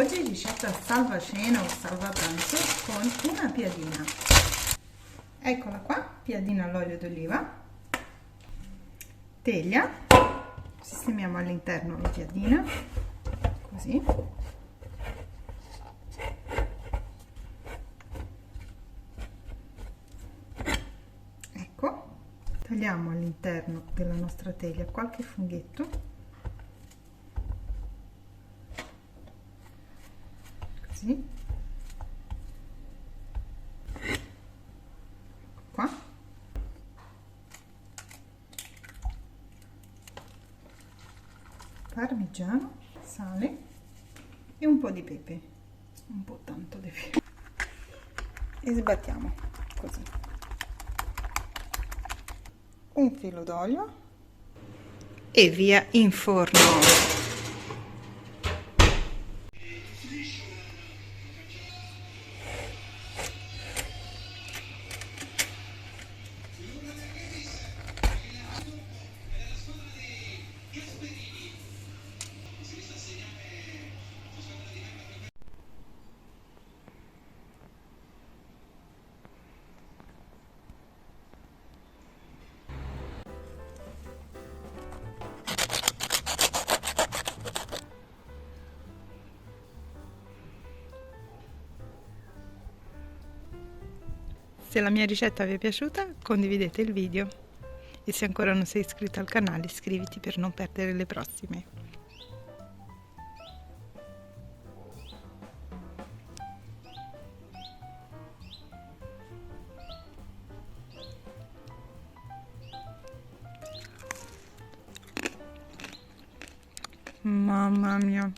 Oggi ricetta salva cena o salva pranzo con una piadina. Eccola qua, piadina all'olio d'oliva, teglia, sistemiamo all'interno la piadina, così. Ecco, tagliamo all'interno della nostra teglia qualche funghetto. Così. Qua. Parmigiano, sale e un po' di pepe, un po' tanto di pepe. E sbattiamo così. Un filo d'olio e via in forno. Se la mia ricetta vi è piaciuta, condividete il video e se ancora non sei iscritto al canale iscriviti per non perdere le prossime. Mamma mia!